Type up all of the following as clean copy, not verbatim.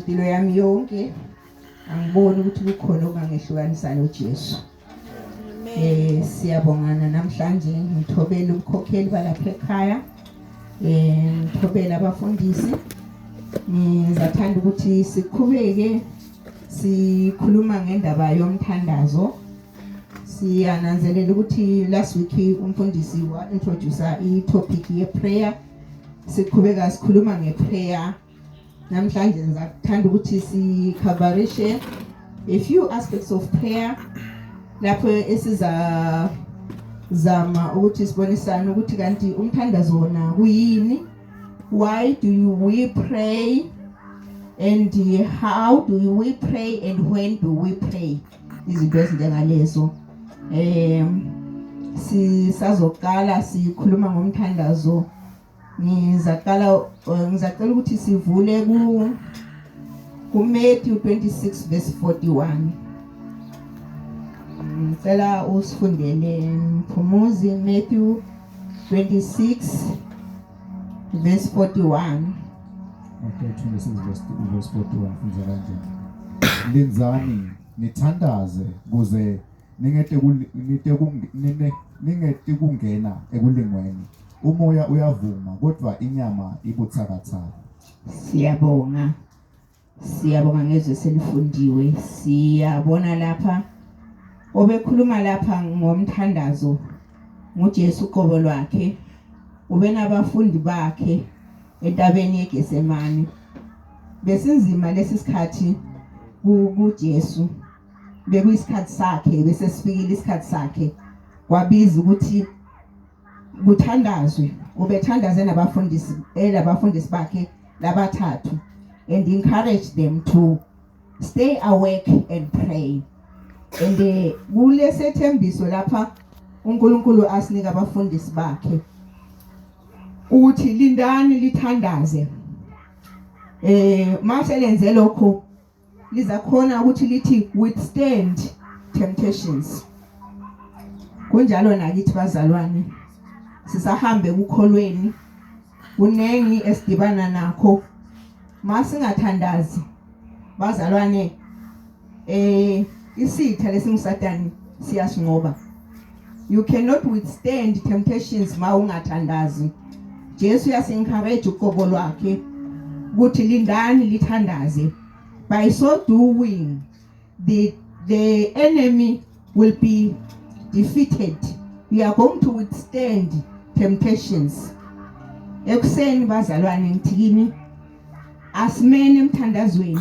Impilo yami yonke angiboni ukuthi kukhona okangehlukanisa noJesu. Siyabongana namhlanje ngithobela umkhokheli balapha ekhaya. Ngithobela abafundisi. Ngizathanda ukuthi siqhubeke sikhuluma ngendaba yomthandazo. Siyananzelela ukuthi last week umfundisi wa introduce i-topic ye prayer. Siqhubeka sikhuluma ngeprayer. Namhlanje ngizathanda ukuthi sikhabarishe a few aspects of prayer. Lapho esiza zama ukuthi sibonisane ukuthi kanti umthandazo wona kuyini, why do we pray, and how do we pray, and when do we pray. Izinto ezinjengalezo. Sisazoqala sikhuluma ngomthandazo. Ngizaqala ukuthi sivule ku Matthew 26 verse 41. Ngicela usifundele Mphumuzi Matthew 26 verse 41. Okay, 26 verse 41 funza kanje. Lenzani nithandaze kuze ningete kungena ekulingweni. Umoya uyavuma kodwa inyama ibuthakathaka. Siyabonga ngezwe selifundiwe. Siyabona lapha obekhuluma lapha ngomthandazo ngoJesu uqobo lwakhe, ube nabafundi bakhe entabeni yeGetsemane. Besinzima lesi sikhathi kuJesu, bekuyisikhathi sakhe, bese sifikile isikhathi sakhe. Kwabiza ukuthi kuthandazwe, ubethandaze nabafundisi bakhe labathathu, and encourage them to stay awake and pray. And kulese thembiso lapha uNkulunkulu asinika abafundisi bakhe ukuthi lindani lithandaze. Mase lenze lokho lizakhona ukuthi lithi withstand temptations. Kunjalo nakithi bazalwane, sisahambe kukholweni, kunengi esidibana nakho. Masingathandazi bazalwane, isitha lesinguSatani siyasinqoba. You cannot withstand temptations ma ungathandazi. Jesu yasencourage uqobo lwakhe ukuthi lindani lithandaze. By so doing, the enemy will be defeated. We are going to withstand temptations. Ekuseni bazalwane ngithini asimene emthandazweni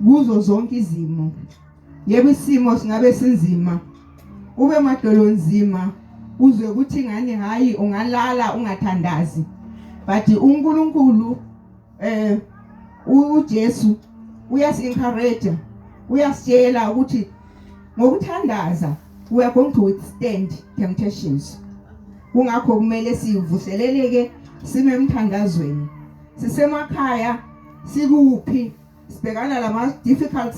kuzo zonke izimo. Yebo isimo singabe sinzima, ube madolo nzima, uzwe ukuthi ngani hayi ungalala ungathandazi. But uNkulunkulu uJesu uyasi-encourage, uyasitshela ukuthi ngokuthandaza we are going to withstand temptations. Kungakho kumele sivuseleleke sime emthandazweni. Sisemakhaya sikuphi sibhekana lama difficult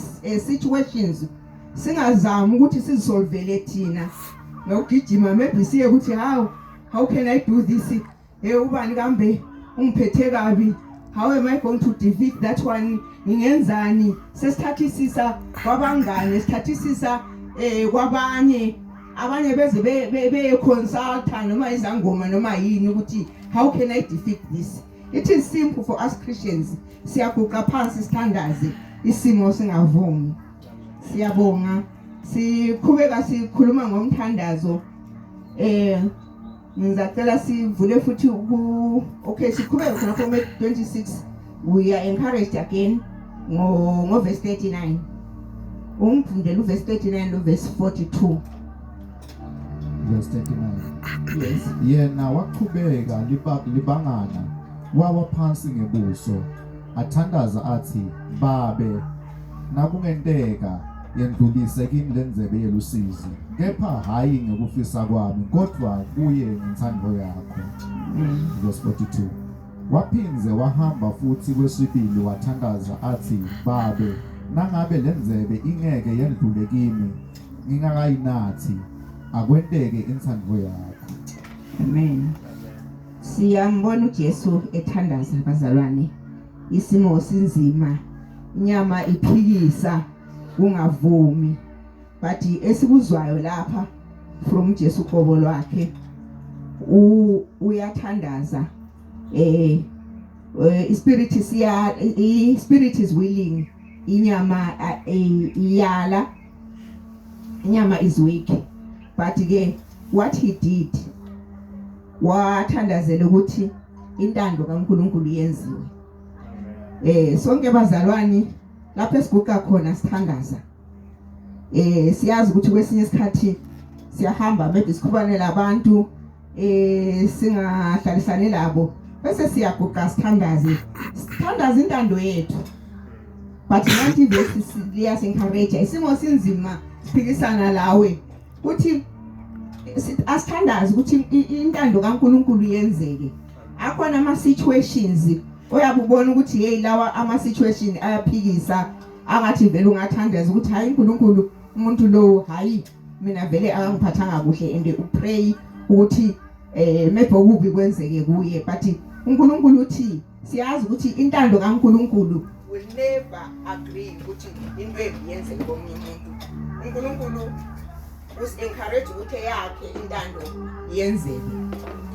situations, singazama ukuthi sizisolvele thina ngokugijima, maybe siye ukuthi how can I do this, ubani kambe ungiphethe kabi, how am I going to defeat that one, ngingenzani. Sesithathisisa kwabangane, sithathisisa kwabanye, abanye beze be consulta noma izangoma noma yini ukuthi how can I defeat this. It is simple for us Christians. Siyaguqa phansi sithandaze isimo singavumi. Siyabonga. Siqhubeka sikhuluma ngomthandazo. Ngizacela sivule futhi okay siqhubeka khona ku 26. We are encouraged again ngo verse 39. Ungifundele verse 39 no verse 42. Verse 39. Yes. Yena waqhubeka libangana wawa phansi ngebuso athandaza athi, Babe, nakungenteka yendlulise kimi lenzebe yelusizi, kepha hayi ngekufisa kwami kodwa kuye ngithando yakho. Verse 42. Waphinze wahamba futhi kwesibili wathandaza athi, Babe, nangabe lenzebe ingeke yendlule kimi ngingakayinathi, akwenteke inthando yakho. Amen. Siyambona uJesu ethandaza bazalwane. isimo sinzima, inyama iphikisa, ungavumi, but esikuzwayo lapha from Jesu qobo lwakhe uyathandaza. Spirit is willing, inyama iyala, inyama is weak, but ke what he did wathandazela ukuthi intando kaNkulunkulu yenziwe. Sonke bazalwani lapho esiguqa khona sithandaza. Siyazi ukuthi kwesinye isikhathi siyahamba maybe sikhubane labantu singahlalisane labo bese siyaguqa sithandaze intando yethu. But nathi bese siyas encourage isimo sinzima siphikisana lawe ukuthi asithandaze ukuthi intando kaNkulunkulu yenzeke. Akhona ama situations oyabubona ukuthi hey lawa ama situation ayaphikisa, angathi vele ungathandaza ukuthi hayi uNkulunkulu umuntu lo hayi mina vele akangiphathanga kuhle and upray ukuthi maybe okubi kwenzeke kuye, but uNkulunkulu uthi siyazi ukuthi intando kaNkulunkulu will never agree ukuthi into eyenzeke komunye umuntu. uNkulunkulu encourage ukuthi yakhe intando yenzeke.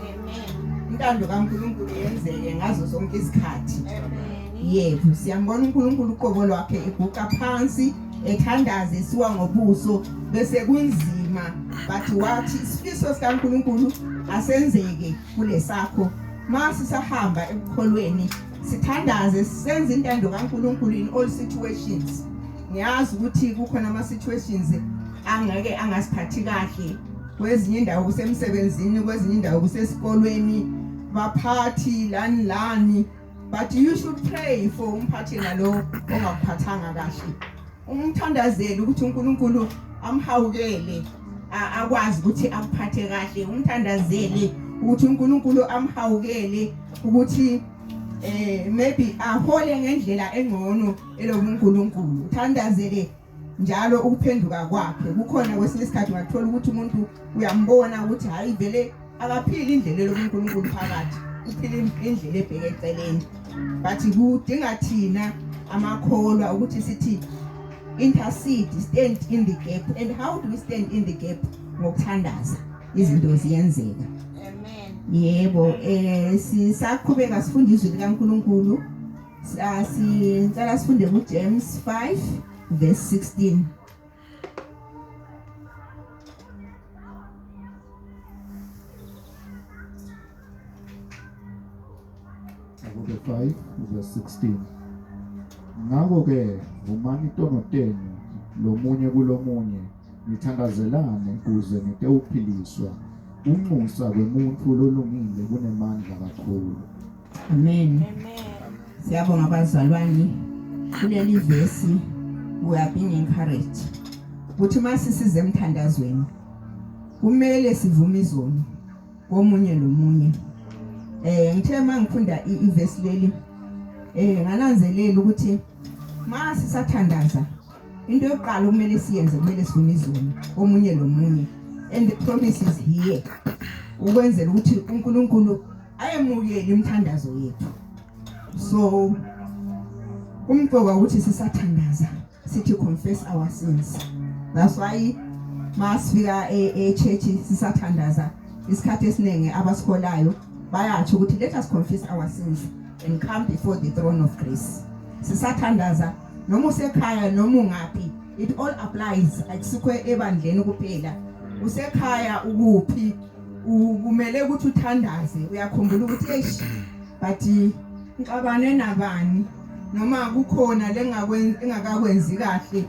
Amen. Intando kaNkulunkulu yenzeke ngazo zonke izikhathi. Amen. Yebo, siyambona uNkulunkulu uqobo lwakhe eguqa phansi ethandaze siwa ngobuso bese kunzima, but wathi isifiso sikaNkulunkulu asenzeke kulesakho. Mase sahamba ekukholweni sithandaze senze intando kaNkulunkulu in all situations. Ngiyazi ukuthi kukhona ama situations angeke angasiphathi kahle, kwezinye indawo kusemsebenzini, kwezinye indawo kusesikolweni, baphathi lani, but you should pray for umphathi nalo ongakuphathanga kahle. Umthandazeli ukuthi uNkulunkulu amhawukele akwazi ukuthi akuphathe kahle. Umthandazeli ukuthi uNkulunkulu amhawukele ukuthi maybe ahole ngendlela engcono elobuNkulunkulu. Uthandazele njalo ukuphenduka kwakhe. Kukhona kwesinye isikhathi ungathola ukuthi umuntu uyambona ukuthi hayi vele akaphili indlela lobuNkulunkulu phakathi, uphila indlela ebheke eceleni, but kudinga thina amakholwa ukuthi sithi intercede, stand in the gap. And how do we stand in the gap? Ngokuthandaza izinto ziyenzeka. Amen. Yebo, sisaqhubeka sifunda izwi likaNkulunkulu. Sicela sifunde kuJames 5 verse 16. Akobe 5 verse 16. Ngakho-ke vumani itono tenu lomunye kulomunye nithandazelane ukuze nitewuphiliswa. Umusa kwemuntu lolungile kunemandla kakhulu. Amen. Siyabonga bazalwane, kuleli verse we are being encouraged ukuthi masisize emthandazweni kumele sivume izono komunye nomunye. Ngithe mangifunda iverse leli ngananzelela ukuthi masisathandaza into yokuqala kumele siyenze kumele sivume izono komunye nomunye, and the promise is here ukwenzela ukuthi uNkulunkulu ayemukele imthandazo yethu. So kumqoka ukuthi sisathandaza sithi confess our sins. That's why masifika church sisathandaza isikhathi esiningi abasikholayo bayathi ukuthi let us confess our sins and come before the throne of grace. Sisathandaza noma usekhaya noma ungaphi, it all applies. Akusikho ebandleni kuphela, usekhaya ukuphi kumele ukuthi uthandaze. Uyakhumbula ukuthi but ngixabane nabani noma kukhona engakakwenzi kahle,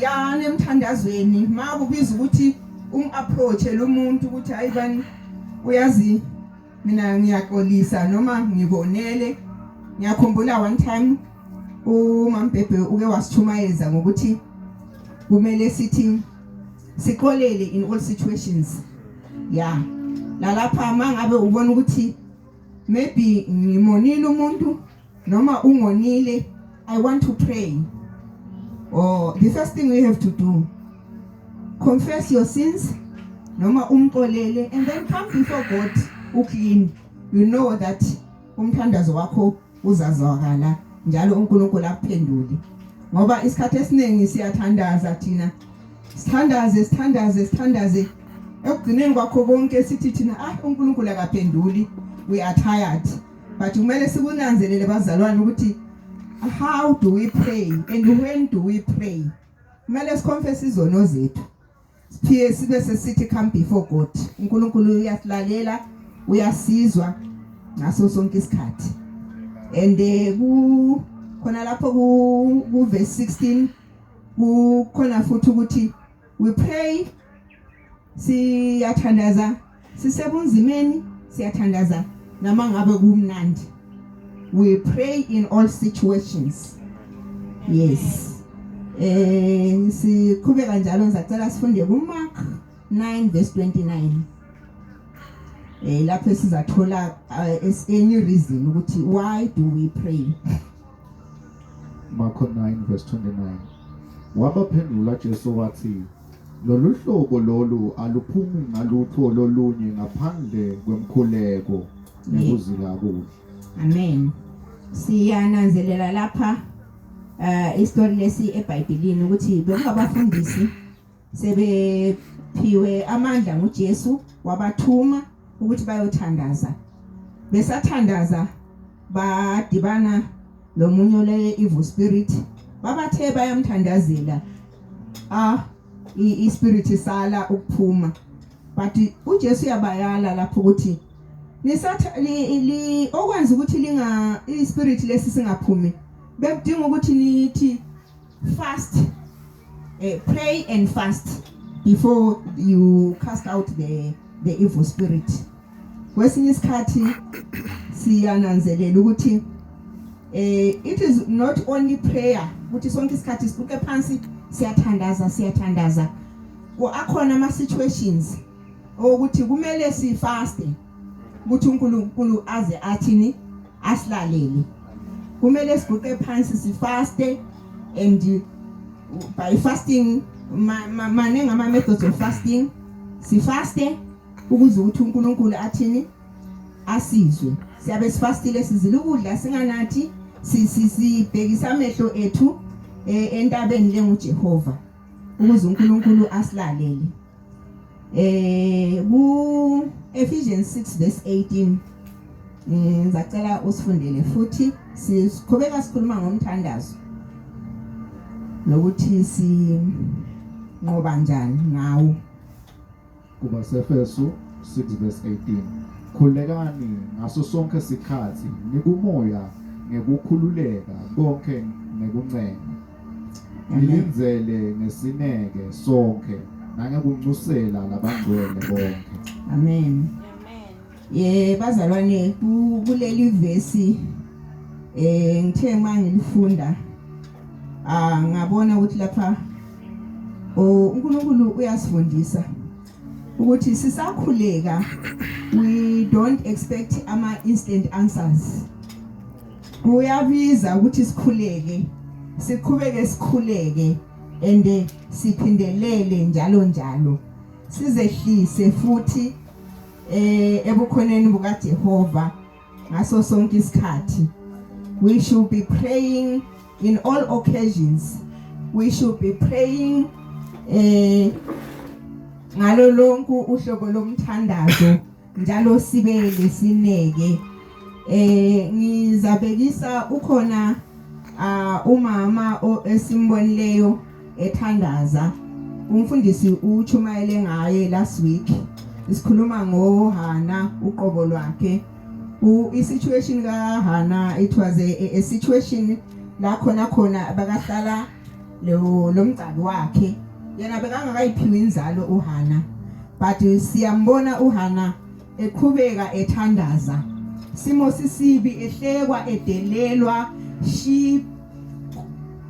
yana emthandazweni makubiza ukuthi approach lo muntu ukuthi hayibani uyazi mina ngiyaxolisa noma ngikonele. Ngiyakhumbula one time uMambhebhe uke wasithumayeza ngokuthi kumele sithi sikolele in all situations. Yeah, lalapha mangabe ubona ukuthi maybe ngimonile umuntu noma ungonile, I want to pray. Or the first thing we have to do, confess your sins noma umxolele, and then come before God uclean. You know that umthandazo wakho uzazwakala njalo uNkulunkulu akuphendule ngoba isikhathi esiningi siyathandaza thina sithandaze ekugcineni kwakho konke sithi thina uNkulunkulu akaphenduli, we are tired. But kumele sikunanzelele bazalwane ukuthi how do we pray and when do we pray? Kumele siconfess izono zethu. Siphiwe sibe sesithi come before God. uNkulunkulu uyasilalela, uyasizwa ngaso sonke isikhathi. And khona lapho ku verse 16 kukhona futhi ukuthi we pray siyathandaza sisebunzimeni siyathandaza nama ngabe kumnandi. We pray in all situations. Yes. Sikhubeka njalo ngicela sifunde kuMark 9 verse 29. Lapho sizathola any reason ukuthi why do we pray. Mark 9 verse 29. Wabaphendula Jesu wathi, lolu hlobo lolu aluphumi ngalutho lolunye ngaphandle kwemkhuleko nekuzila kuhle. Amen. Siyananzelela lapha istory lesi eBhayibhelini ukuthi bengabafundisi sebephiwe amandla nguJesu wabathuma ukuthi bayothandaza. Besathandaza badibana lomunye le evil spirit babathe bayamthandazela ispirit sala ukuphuma. But uJesu yabayala lapho ukuthi okwenza ukuthi ispirit lesi singaphumi bekudinga ukuthi nithi fast, pray and fast before you cast out the evil spirit. Kwesinye isikhathi siyananzelela ukuthi it is not only prayer ukuthi sonke isikhathi sibuke phansi siyathandaza akhona ama situations ukuthi kumele sifaste ukuthi uNkulunkulu aze athini asilalele. Kumele sibuke phansi sifaste, and by fasting manengi ama methods of fasting. Sifaste ukuze ukuthi uNkulunkulu athini asizwe. Siyabe sifastile sizile ukudla singanathi sibhekisa amehlo ethu entabeni lenguJehova ukuze uNkulunkulu asilalele. Ku Ephesians 6 verse 18 ngicela usifundele futhi sikhobeka sikhuluma ngomthandazo nokuthi sinqoba njani ngawo. Kuba seFeso 6 verse 18. Khulekani ngaso sonke isikhathi nikumoya ngekukhululeka konke nekuncenga. Nilenzele ngesineke sonke nangekunxusela labangcwele bonke. Amen. Bazalwane kuleli verse ngithe mangilifunda ngabona ukuthi lapha uNkulunkulu uyasifundisa ukuthi sisakhuleka we don't expect ama instant answers. Kuyabiza ukuthi sikhuleke and siphindelele njalo sizehlise futhi ebukhoneni bukaJehova ngaso sonke isikhathi. We should be praying in all occasions. We should be praying ngalo lonke uhlobo lomthandazo njalo sibe lesineke. Ngizabekisa ukhona umama esimbonileyo ethandaza. Umfundisi uchumayele ngaye last week. Isikhuluma ngoHana uqobo lwakhe. I-situation kaHana, it was a situation la khona bakahlala lo mgcali wakhe. Yena bekangakayiphiwe inzalo uHana, but siyambona uHana eqhubeka ethandaza. Simo sisibi ehlekwa edelelwa. She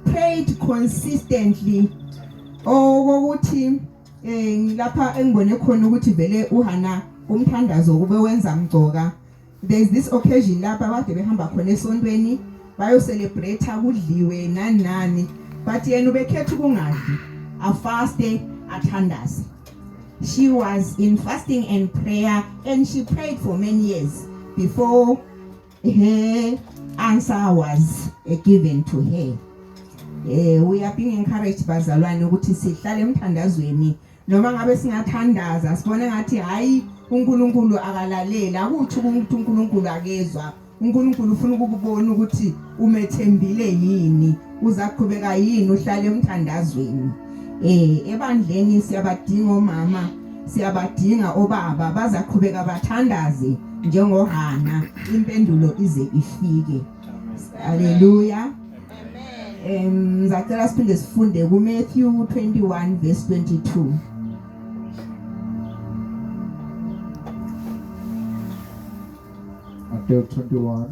prayed consistently. Ukuthi lapha engibone khona ukuthi vele uHana umthandazo kube wenza mgcoka. There's this occasion lapha kade behamba khona esontweni bayo celebrate kudliwe nani, but yena ubekhetha ukungadli afaste athandaze. She was in fasting and prayer, and she prayed for many years before her answer was given to her. We are being encouraged bazalwane ukuthi sihlale emthandazweni noma ngabe singathandaza sibone ngathi hayi uNkulunkulu akalalela akuthi ukuthi uNkulunkulu akezwa uNkulunkulu ufuna ukubona ukuthi umethembile yini uzaqhubeka yini uhlale emthandazweni. Ebandleni siyabadinga omama siyabadinga obaba bazaqhubeka bathandaze njengoHana impendulo ize ifike. Hallelujah. Ngicela siphinde sifunde kuMatthew 21 verse 22. Matthew 21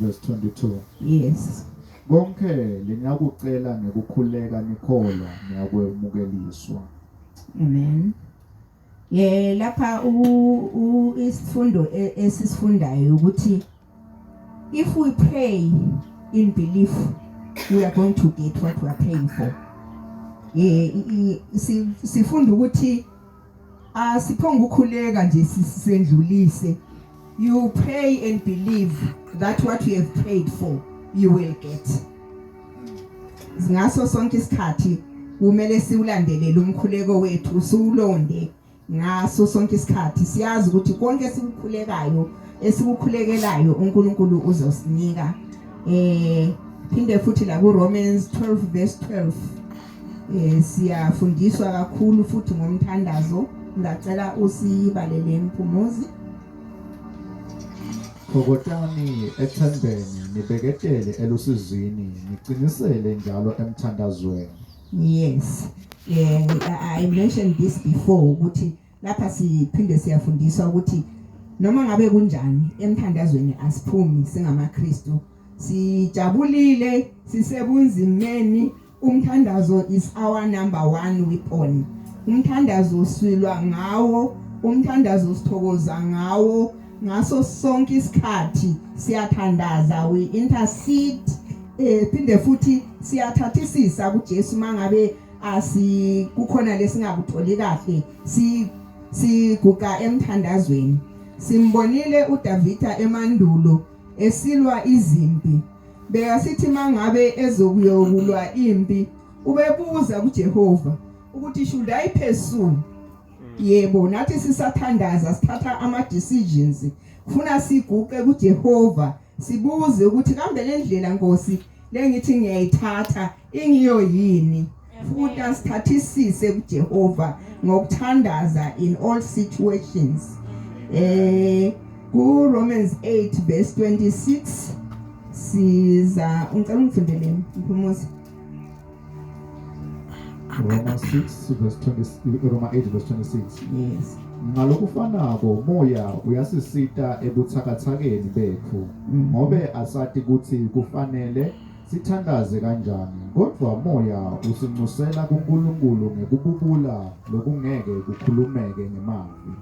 verse 22. Yes. Konke lenyakucela ngekukhuleka nikholwa niyakwemukeliswa. Amen. Lapha isifundo esisifundayo ukuthi if we pray in belief we are going to get what we are praying for. Sifunda ukuthi asiphonga ukukhuleka nje sisendlulise. You pray and believe that what you have prayed for you will get. Ngaso sonke isikhathi kumele siulandelele umkhuleko wethu siulonde ngaso sonke isikhathi siyazi ukuthi konke esikukhulekelayo uNkulunkulu uzosinika. Phinde futhi la kuRomans 12 verse 12 siyafundiswa kakhulu futhi ngomthandazo. Ngicela usibalele Mpumuzi. Phokotani ethembeni nibeketele elusizini niqinisele njalo emthandazweni. Yes. I mentioned this before ukuthi lapha siphinde siyafundiswa ukuthi noma ngabe kunjani emthandazweni asiphumi singamaKristu sijabulile sisebunzimeni. Umthandazo is our number one weapon. Umthandazo silwa ngawo, umthandazo sithokoza ngawo ngaso sonke isikhathi siyathandaza, we intercede. Phinde futhi siyathathisisa kuJesu mangabe kukhona lesingakutholi kahle siguqa emthandazweni. Simbonile uDavida emandulo esilwa izimpi. Bekasithi mangabe ezokuyokulwa impi ubebuza kuJehova ukuthi should I pursue? Yebo, nathi sisathandaza sithatha ama decisions. Kufuna siguqe kuJehova sibuze ukuthi kambe le ndlela Nkosi lengithi ngiyayithatha ingiyo yini. Futhi asithathisise kuJehova ngokuthandaza in all situations. Ku Romans 8 verse 26 siza ngicela ungifundele Mpumuzi. Romans 6 verse 20 Roma 8 verse 26. Yes. Ngalokufanako moya uyasisita ebuthakathakeni bethu ngobe asati ukuthi kufanele sithandaze kanjani kodwa moya usincusela kuNkulunkulu ngekububula lokungeke kukhulumeke ngemali.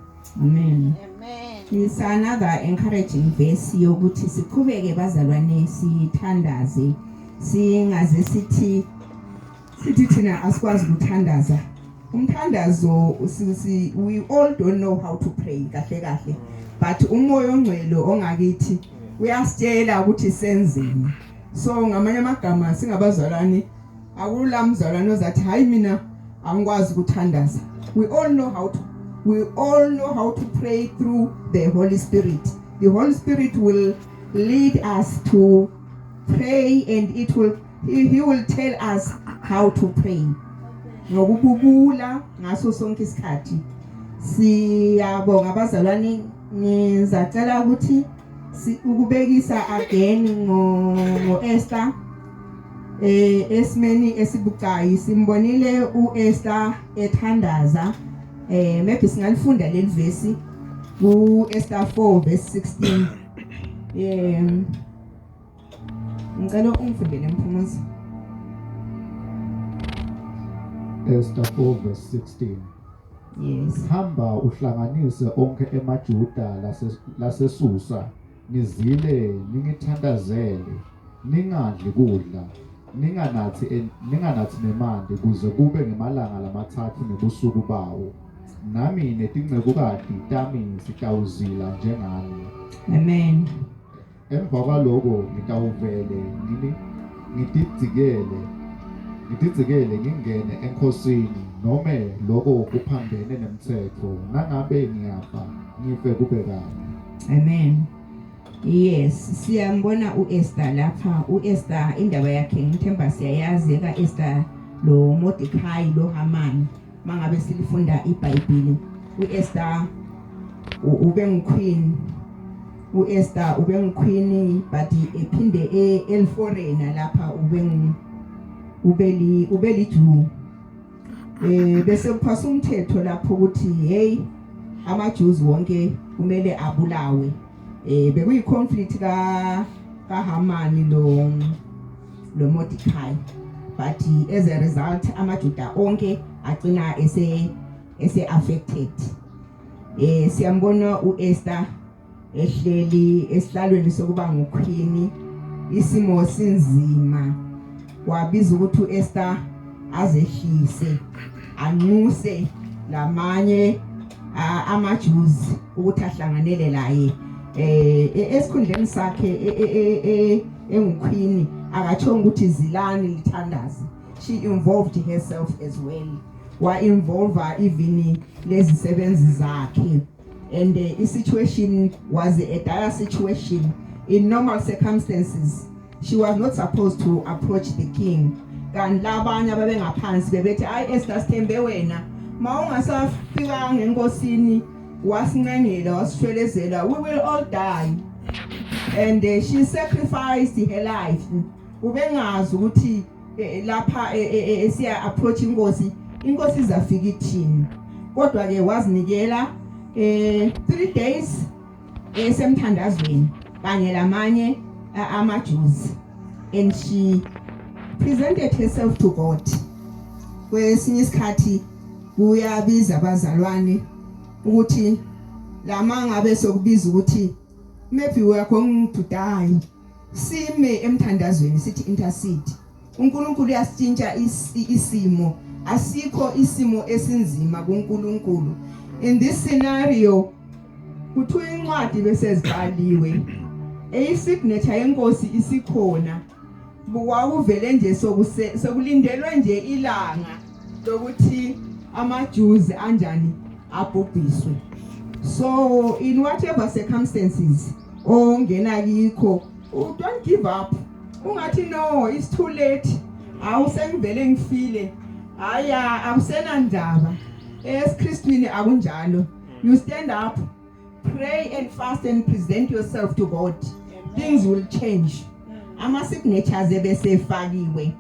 Amen. It's another encouraging verse yokuthi siqhubeke bazalwane sithandaze singaze sithi thina asikwazi ukuthandaza. Umthandazo we all don't know how to pray kahle but umoya ongcwele ongakithi uyasitshela ukuthi senzeni. So ngamanye amagama singabazalwane akulamzalwane ozathi hayi mina angikwazi ukuthandaza. We all know how to pray through the Holy Spirit. The Holy Spirit will lead us to pray and he will tell us how to pray. Ngokububula ngaso sonke isikhathi. Siyabonga abazalwane ngizacela ukuthi ukubekisa again ngo Esther esimeni esibucayi simbonile uEsther ethandaza. Maybe singalifunda leli verse ku Esther 4 verse 16. Ngicela ungifundele Mpumuzi. Esther 4 verse 16. Yes. Hamba uhlanganise onke emaJuda laseSusa nizile ningithandazele ningadli kudla ninganathi nemande kuze kube ngemalanga lamathathu nebusuku bawo nami netinceku kati tami sitawuzila njengani. Amen. emva kwaloko ngitawuvele ngitidzikele ngingene enkosini noma lokho kuphambene nemthetho nangabe ngiyafa ngife kube kanye. Amen. Yes, siyambona uEsther lapha. uEsther indaba yakhe ngithemba siyayazi kaEsther lo Mordecai lo Haman. Mangabe silifunda iBhayibheli, uEsther ube ngqueen. uEsther ube ngqueen but ephinde elforeigner lapha ube liJew. Bese kuphasa umthetho lapho ukuthi hey ama-Jews wonke kumele abulawe. Bekuyi conflict ka Haman lo Mordecai, but as a result amaJuda onke agcina ese affected. Siyambona uEsther ehleli esihlalweni sokuba nguqueen, isimo sinzima. Wabiza ukuthi uEsther azehlise anxuse lamanye ama-Jews ukuthi ahlanganele laye esikhundleni sakhe engqueen. Akatshonga ukuthi zilani lithandaze. She involved herself as well. Wa involve even lezi sebenzi zakhe, and situation was a dire situation. In normal circumstances she was not supposed to approach the king. Kanti labanye ababengaphansi bebethi ayi Esther sithembe wena, mawungasafika ngenkosini wasinqengela wasishwelezela, we will all die. And she sacrificed her life. Ubengazi ukuthi lapha siya approach inkosi izafika ithini. Kodwa ke wazinikela 3 days esemthandazweni kanye lamanye ama-Jews, and she presented herself to God. Kwesinye isikhathi kuyabiza abazalwane ukuthi lama ngabe sokubiza ukuthi maybe we are going to die, sime emthandazweni sithi intercede. uNkulunkulu uyasitshintsha isimo, asikho isimo esinzima kuNkulunkulu. In this scenario kuthiwa incwadi bese zibhaliwe, signature yenkosi isikhona. Kwakuvele nje sokulindelwe nje ilanga lokuthi ama-Jews anjani abhubhiswe. So in whatever circumstances ongena kikho, don't give up. Ungathi no, it's too late. Awusengivele ngifile. Haya awusena ndaba. Christine akunjalo. You stand up, pray and fast and present yourself to God. Things will change. Ama-signatures ebesefakiwe,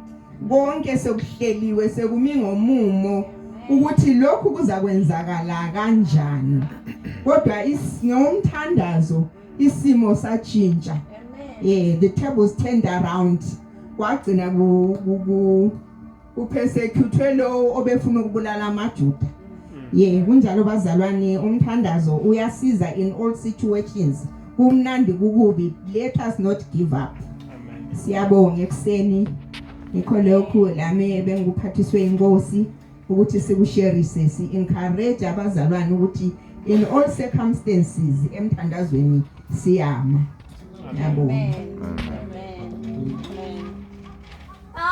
konke sekuhleliwe, sekumi ngomumo ukuthi lokhu kuzakwenzakala kanjani. Kodwa ngomthandazo isimo satshintsha. The tables turned around. Kwagcina kupersecute lo obefuna ukubulala amaJuda. Kunjalo bazalwane, umthandazo uyasiza in all situations. Kumnandi kukubi, let us not give up. Siyabonga ekseni ngikho lokho lami benguphathiswe inkosi ukuthi sikusharise, si-encourage abazalwane ukuthi in all circumstances emthandazweni siyama. Yabonga. Amen.